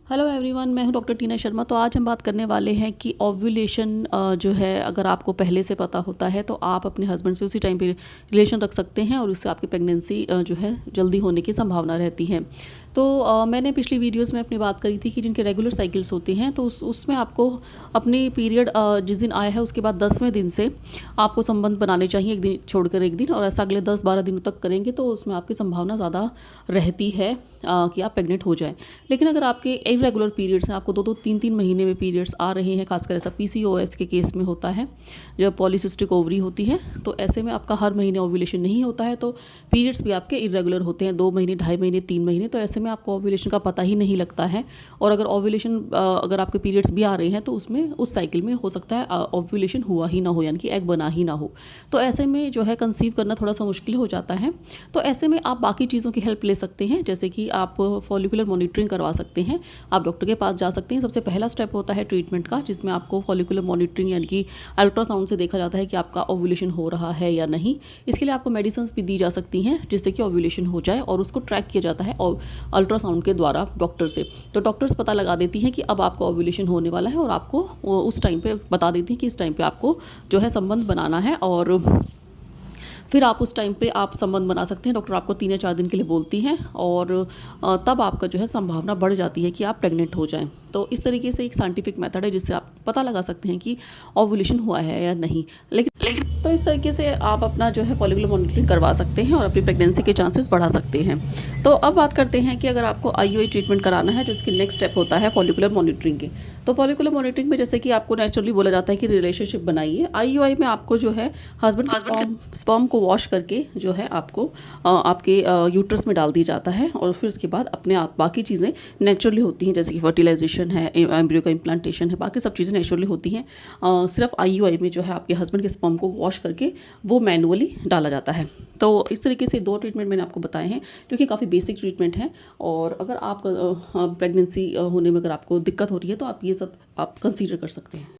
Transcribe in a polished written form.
Hello everyone, मैं हूं doctor टीना शर्मा। तो आज हम बात करने वाले हैं कि ओव्यूलेशन जो है, अगर आपको पहले से पता होता है तो आप अपने हस्बैंड से उसी टाइम पे रिलेशन रख सकते हैं और उससे आपकी प्रेगनेंसी जो है जल्दी होने की संभावना रहती है। तो मैंने पिछली वीडियोस में अपनी बात करी थी कि जिनके रेगुलर साइकिल्स होते हैं तो उसमें आपको अपनी पीरियड जिस दिन आया है उसके बाद 10वें दिन से आपको संबंध बनाने चाहिए, एक दिन छोड़कर एक दिन, और ऐसा अगले 10-12 दिनों तक करेंगे तो उसमें आपकी संभावना ज़्यादा रहती है कि आप प्रेग्नेंट हो जाएं। लेकिन अगर आपके इरेगुलर पीरियड्स हैं, आपको 2-2, 3-3 महीने में पीरियड्स आ रहे हैं, खासकर ऐसा पीसीओएस के केस में होता है जब पॉलीसिस्टिक ओवरी होती है, तो ऐसे में आपका हर महीने ओव्यूलेशन नहीं होता है, तो पीरियड्स भी आपके इरेगुलर होते हैं, 2 महीने, 2.5 महीने, 3 महीने, तो ऐसे में आपको ओव्यूलेशन का पता ही नहीं लगता है। और अगर ओव्यूलेशन अगर आपके पीरियड्स भी आ रहे हैं तो उसमें उस साइकिल में हो सकता है ओव्यूलेशन हुआ ही ना हो, यानी कि एग बना ही ना हो। तो ऐसे में जो है कंसीव करना थोड़ा सा मुश्किल हो जाता है। तो ऐसे में आप बाकी चीज़ों की हेल्प ले सकते हैं, जैसे कि आप फॉलिकुलर मॉनिटरिंग करवा सकते हैं, आप डॉक्टर के पास जा सकते हैं। सबसे पहला स्टेप होता है ट्रीटमेंट का, जिसमें आपको फॉलिकुलर मॉनिटरिंग यानी कि अल्ट्रासाउंड से देखा जाता है कि आपका ओव्यूलेशन हो रहा है या नहीं। इसके लिए आपको मेडिसिन भी दी जा सकती हैं जिससे कि ओव्यूलेशन हो जाए, और उसको ट्रैक किया जाता है और अल्ट्रासाउंड के द्वारा डॉक्टर से। तो डॉक्टर्स पता लगा देती हैं कि अब आपका ओव्यूलेशन होने वाला है और आपको उस टाइम पे बता देती हैं कि इस टाइम पे आपको जो है संबंध बनाना है, और फिर आप उस टाइम पे आप संबंध बना सकते हैं। डॉक्टर आपको 3 या 4 दिन के लिए बोलती हैं और तब आपका जो है संभावना बढ़ जाती है कि आप प्रेग्नेंट हो जाएं। तो इस तरीके से एक साइंटिफिक मेथड है जिससे आप पता लगा सकते हैं कि ओव्यूलेशन हुआ है या नहीं। लेकिन तो इस तरीके से आप अपना जो है फॉलिकुलर मॉनिटरिंग करवा सकते हैं और अपनी प्रेगनेंसी के चांसेस बढ़ा सकते हैं। तो अब बात करते हैं कि अगर आपको आईयूआई ट्रीटमेंट कराना है, जो इसकी नेक्स्ट स्टेप होता है फॉलिकुलर मॉनिटरिंग के। तो फॉलिकुलर मॉनिटरिंग में जैसे कि आपको नेचुरली बोला जाता है कि रिलेशनशिप बनाइए। आईयूआई में आपको जो है हस्बैंड के स्पर्म को वॉश करके जो है आपको आपके यूट्रस में डाल दिया जाता है, और फिर उसके बाद अपने आप बाकी चीज़ें नेचुरली होती हैं, जैसे कि फर्टिलाइजेशन है, एम्ब्रियो का इम्प्लांटेशन है, बाकी सब चीज़ें नेचुरली होती हैं। सिर्फ आईयूआई में जो है आपके हस्बैंड के स्पर्म को वॉश करके वो मैनुअली डाला जाता है। तो इस तरीके से 2 ट्रीटमेंट मैंने आपको बताए हैं जो कि काफ़ी बेसिक ट्रीटमेंट हैं। और अगर आप प्रेगनेंसी होने में अगर आपको दिक्कत हो रही है तो आप ये सब आप कंसीडर कर सकते हैं।